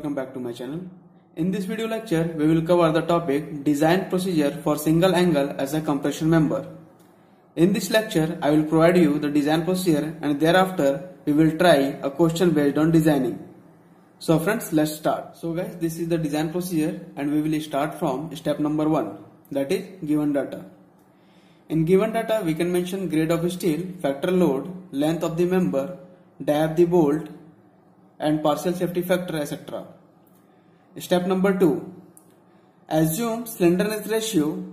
welcome back to my channel. In this video lecture, we will cover the topic design procedure for single angle as a compression member. In this lecture, I will provide you the design procedure and thereafter we will try a question based on designing. So friends, let's start. So guys, this is the design procedure and we will start from step number 1, that is given data. In given data, we can mention grade of steel, factor load, length of the member, dia of the bolt, and partial safety factor, etc. Step number 2. Assume slenderness ratio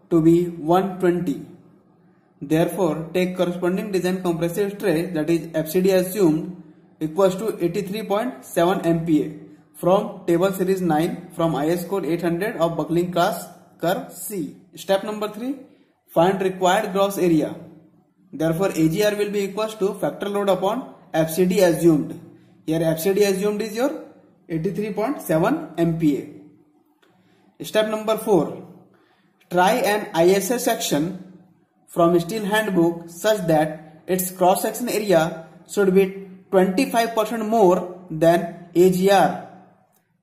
to be 120. Therefore, take corresponding design compressive stress, that is FCD assumed, equals to 83.7 MPa from table series 9 from IS code 800 of buckling class curve C. Step number 3. Find required gross area. Therefore, AGR will be equals to factor load upon FCD assumed. Here FCD assumed is your 83.7 MPa. Step number 4. Try an ISA section from steel handbook such that its cross section area should be 25% more than AGR.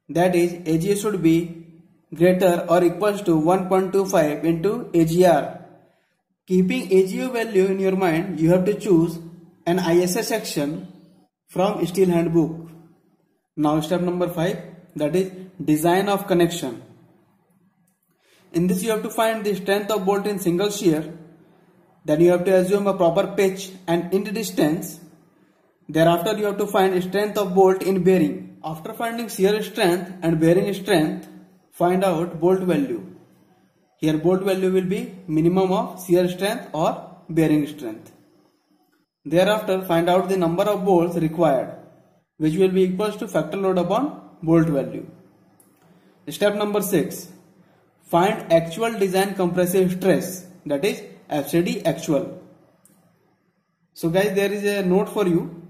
That is, AGA should be greater or equals to 1.25 into AGR. Keeping AGO value in your mind, you have to choose an ISA section from steel handbook. Now step number 5, that is design of connection. In this you have to find the strength of bolt in single shear. Then you have to assume a proper pitch and end distance. Thereafter you have to find strength of bolt in bearing. After finding shear strength and bearing strength, find out bolt value. Here bolt value will be minimum of shear strength or bearing strength. Thereafter find out the number of bolts required, which will be equals to factor load upon bolt value. Step number 6. Find actual design compressive stress, that is FCD actual. So guys, there is a note for you.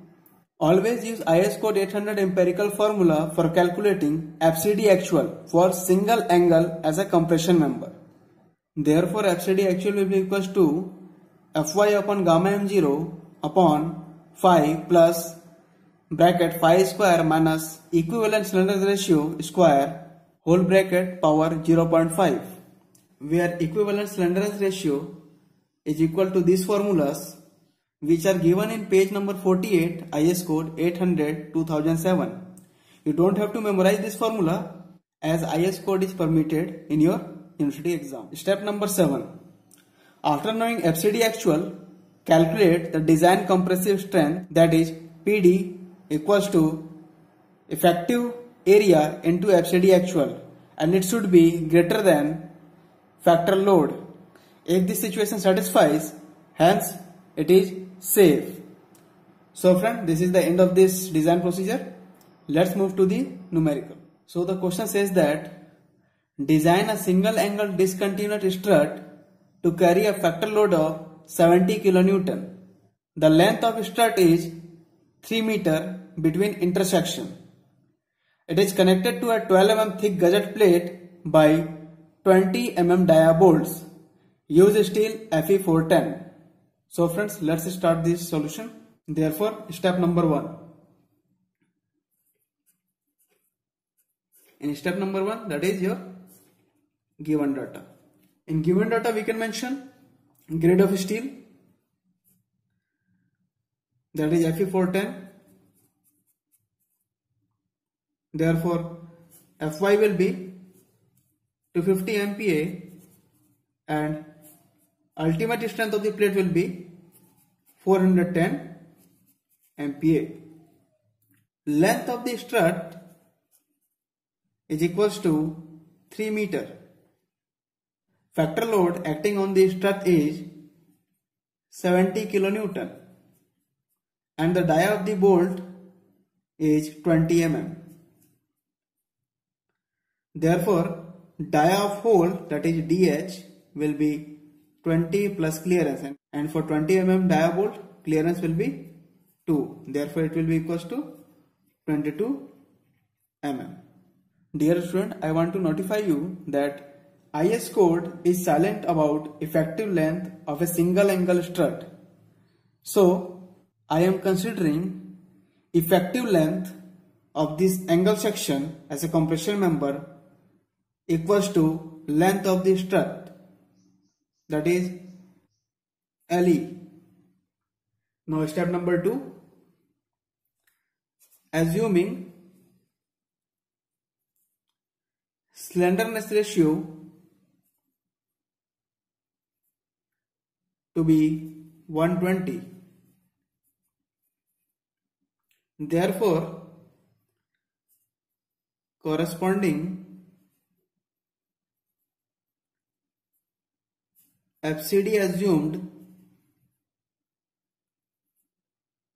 Always use IS code 800 empirical formula for calculating FCD actual for single angle as a compression member. Therefore, FCD actual will be equals to Fy upon gamma m0 upon phi plus bracket phi square minus equivalent slenderness ratio square whole bracket power 0.5, where equivalent slenderness ratio is equal to these formulas which are given in page number 48 IS code 800 2007. You don't have to memorize this formula as IS code is permitted in your university exam. Step number 7. After knowing FCD actual, calculate the design compressive strength, that is PD equals to effective area into FCD actual, and it should be greater than factor load. If this situation satisfies, hence it is safe. So friend, this is the end of this design procedure. Let's move to the numerical. So the question says that design a single angle discontinuous strut to carry a factor load of 70 kN. The length of strut is 3 meter between intersection. It is connected to a 12 mm thick gusset plate by 20 mm dia bolts. Use steel Fe410. So friends, let's start this solution. Therefore, step number 1. In step number 1, that is your given data. In given data, we can mention grade of steel, that is Fe410. Therefore, Fy will be 250 MPa and ultimate strength of the plate will be 410 MPa. Length of the strut is equals to 3 meter. Factor load acting on the strut is 70 kN and the dia of the bolt is 20 mm. Therefore, dia of hole, that is DH, will be 20 plus clearance, and for 20 mm dia bolt clearance will be 2. Therefore, it will be equals to 22 mm. Dear student, I want to notify you that IS code is silent about effective length of a single angle strut. So I am considering effective length of this angle section as a compression member equals to length of the strut, that is LE. Now step number 2, assuming slenderness ratio to be 120. Therefore, corresponding FCD assumed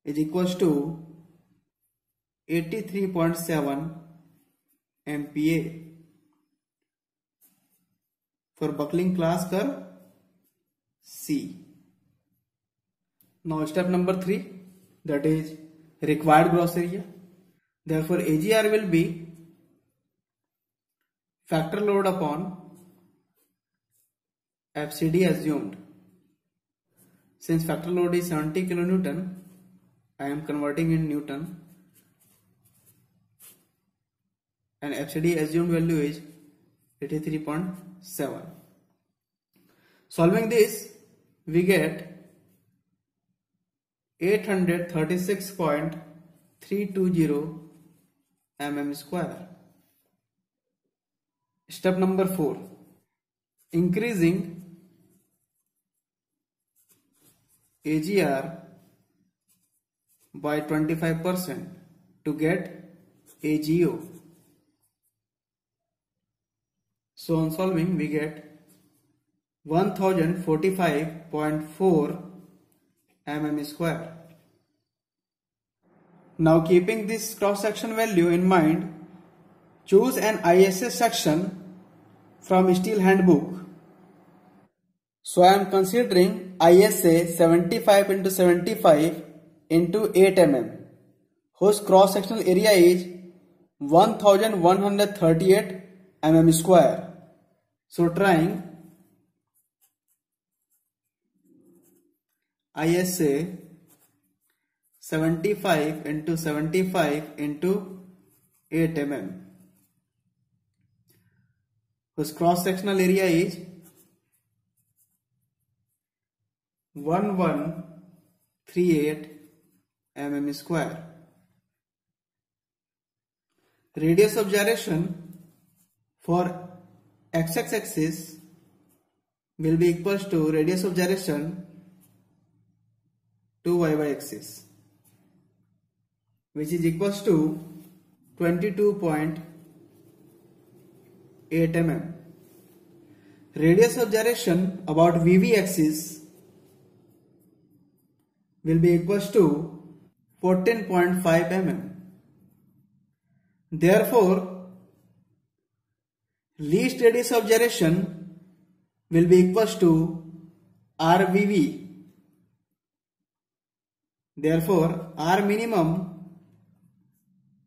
is equals to 83.7 MPa for buckling class curve C. Now step number 3, that is required gross area. Therefore AGR will be factor load upon FCD assumed. Since factor load is 70 kN, I am converting in Newton, and FCD assumed value is 83.7. Solving this, we get 836.320 mm square. Step number 4, increasing AGR by 25% to get AGO. So on solving, we get 1045.4 mm square. Now keeping this cross section value in mind, choose an ISA section from Steel Handbook. So I am considering ISA 75 into 75 into 8 mm, whose cross sectional area is 1138 mm square. So trying ISA 75 into 75 into 8 mm, whose cross sectional area is 1138 mm square. Radius of gyration for x-axis axis will be equals to radius of gyration to y axis, which is equals to 22.8 mm. Radius of gyration about VV axis will be equals to 14.5 mm. Therefore, least radius of gyration will be equals to RVV. Therefore, R minimum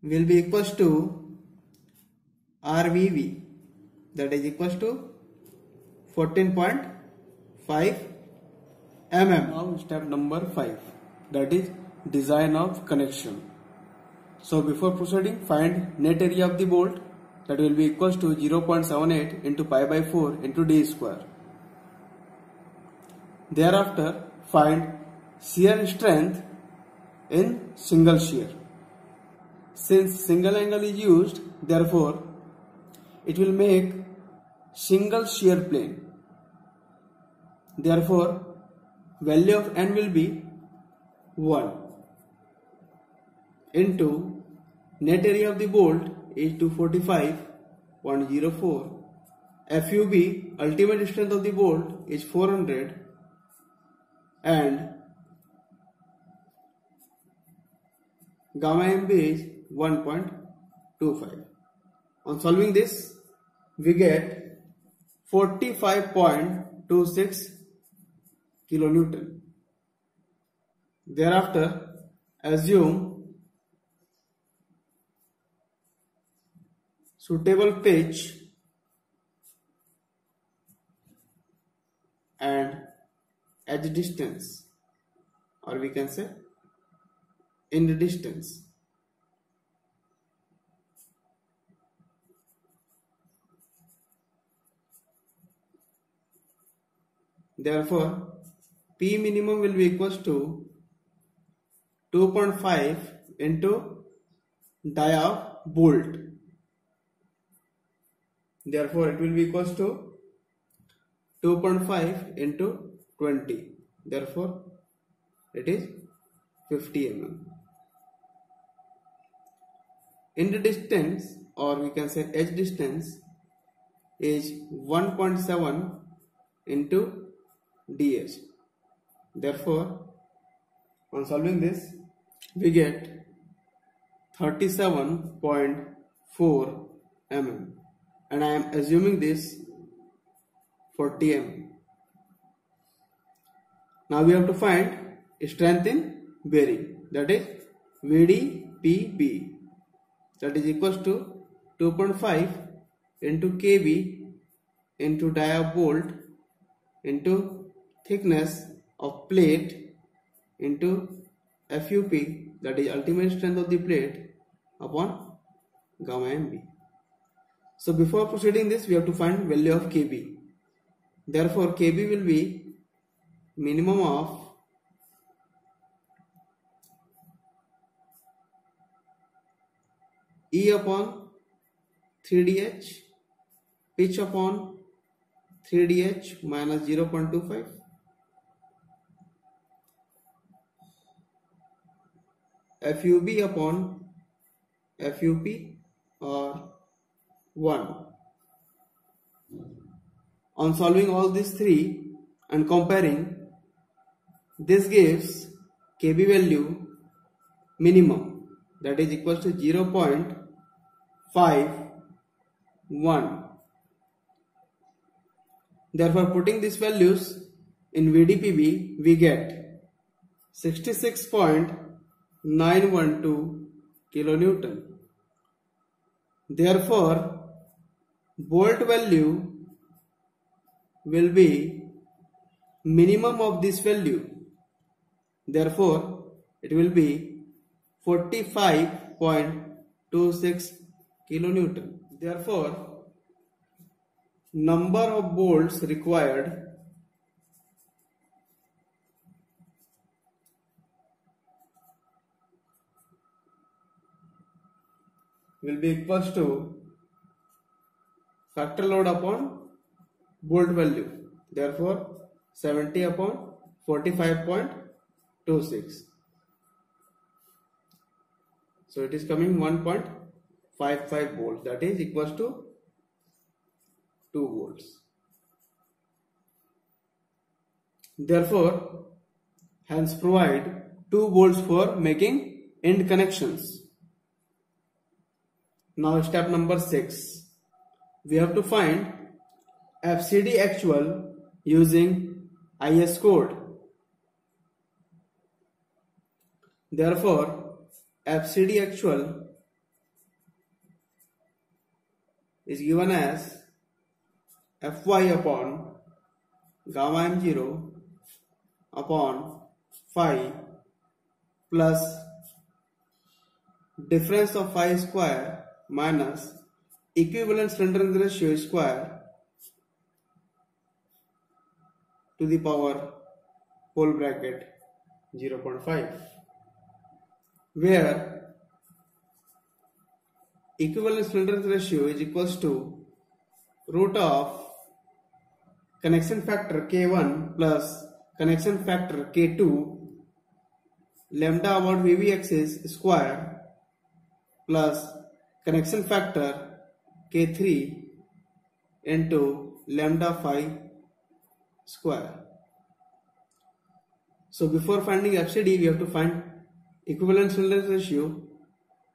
will be equals to RVV, that is equals to 14.5 mm. Now step number 5, that is design of connection. So before proceeding, find net area of the bolt, that will be equals to 0.78 into pi by 4 into d square. Thereafter find shear strength in single shear. Since single angle is used, therefore it will make single shear plane. Therefore value of n will be 1 into net area of the bolt is 245.04. FUB, ultimate strength of the bolt, is 400, and gamma MB is 1.25. On solving this, we get 45.26 kilonewton. Thereafter, assume suitable pitch and edge distance, or we can say end distance. Therefore, P minimum will be equals to 2.5 into dia of bolt. Therefore, it will be equals to 2.5 into 20. Therefore, it is 50 mm. In the distance, or we can say edge distance, is 1.7 into dh. Therefore, on solving this, we get 37.4 mm, and I am assuming this 40 mm. Now we have to find strength in bearing, that is VDPB, that is equals to 2.5 into kb into dia bolt into thickness of plate into FUP, that is ultimate strength of the plate, upon gamma mb. So before proceeding this, we have to find value of kb. Therefore, kb will be minimum of E upon 3dh, pitch upon 3dh minus 0.25, FUB upon FUP, or 1. On solving all these three and comparing, this gives kb value minimum, that is equals to 0.51. Therefore, putting these values in VDPB, we get 66.912 kilonewton. Therefore, bolt value will be minimum of this value. Therefore, it will be 45.26 kilonewton. Therefore, number of bolts required will be equals to factor load upon bolt value. Therefore, 70 upon 45.26. So it is coming 1.55 volts, that is equals to 2 volts. Therefore, hence provide 2 volts for making end connections. Now step number 6. We have to find FCD actual using IS code. Therefore, FCD actual is given as Fy upon gamma m0 upon phi plus difference of phi square minus equivalent slenderness ratio square to the power whole bracket 0.5, where equivalent slenderness ratio is equals to root of connection factor K1 plus connection factor K2 lambda about VB axis square plus connection factor K3 into lambda phi square. So before finding FCD, we have to find equivalent slenderness ratio,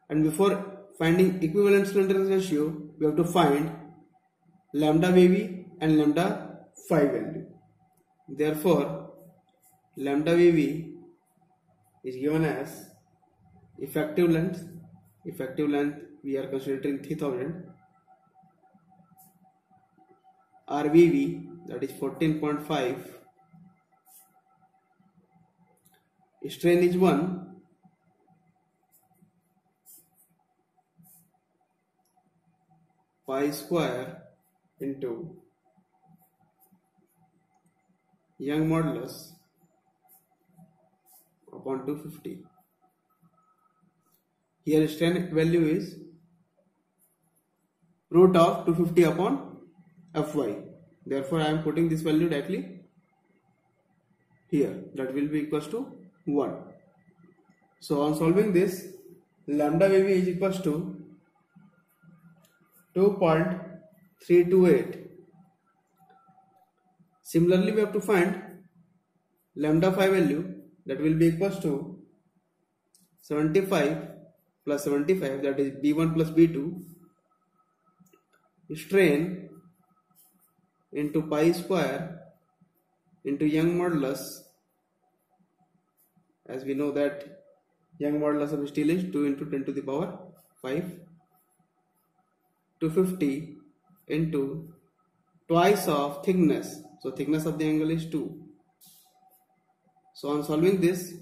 and before finding equivalent slenderness ratio, we have to find lambda VB and lambda phi value. Therefore, lambda VB is given as effective length we are considering 3000, RVV, that is 14.5, strain is 1, pi square into Young modulus upon 250. Here strain value is root of 250 upon Fy. Therefore I am putting this value directly here. That will be equals to 1. So on solving this, lambda Vv is equals to 2.328. Similarly, we have to find lambda phi value, that will be equals to 75 plus 75, that is B1 plus B2, strain into pi square into Young modulus. As we know that Young modulus of steel is 2 into 10 to the power 5, 250 into twice of thickness. So thickness of the angle is 2. So on solving this,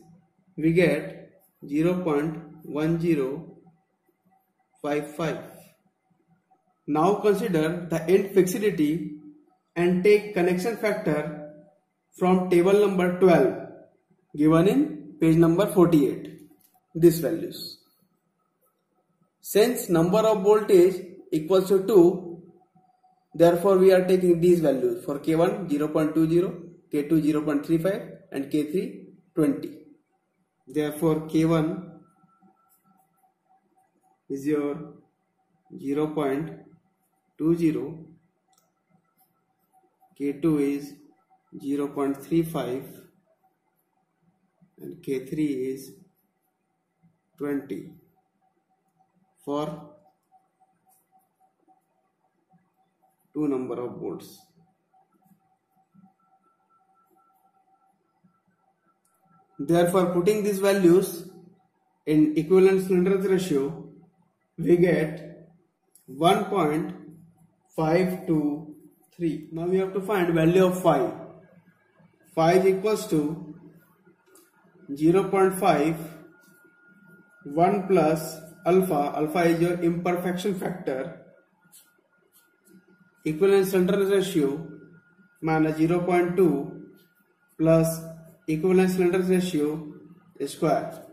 we get 0.1055. Now consider the end fixity and take connection factor from table number 12 given in page number 48. These values. Since number of voltage equals to 2, therefore we are taking these values. For K1 0.20, K2 0.35 and K3 20. Therefore K1 is your 0.20, K2 is 0.35 and K3 is 20 for 2 number of volts. Therefore, putting these values in equivalent slenderness ratio, we get 1.523. Now we have to find value of phi. Phi is equals to 0.5 1 plus alpha. Alpha is your imperfection factor. Equivalent slenderness ratio minus 0.2 plus equivalent slenderness ratio square.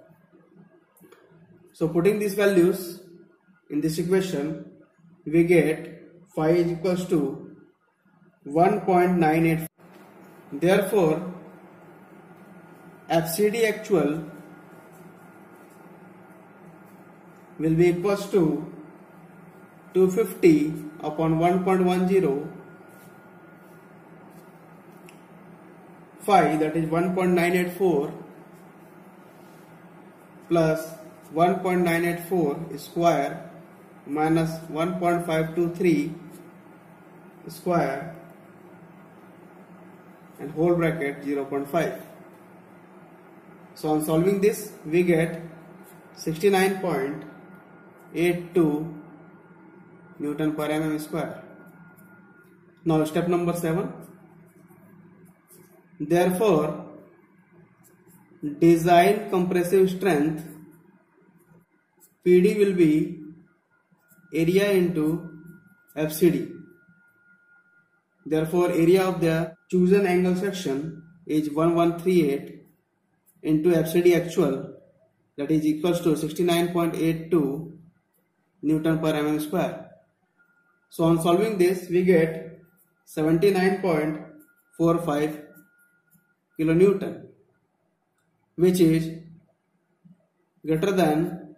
So putting these values in this equation, we get phi is equals to 1.98. Therefore, FCD actual will be equals to 250 upon 1.10 phi, that is 1.984 plus 1.984 square minus 1.523 square and whole bracket 0.5. So on solving this, we get 69.82 Newton per mm square. Now step number 7. Therefore, design compressive strength PD will be area into FCD. Therefore, area of the chosen angle section is 1138 into FCD actual, that is equals to 69.82 Newton per mm square. So on solving this, we get 79.45 kilonewton, which is greater than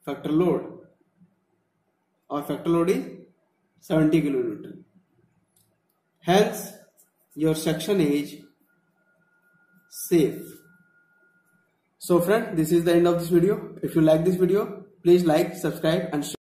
factor load. Our factor load is 70 kilonewton. Hence, your section is safe. So friend, this is the end of this video. If you like this video, please like, subscribe and share.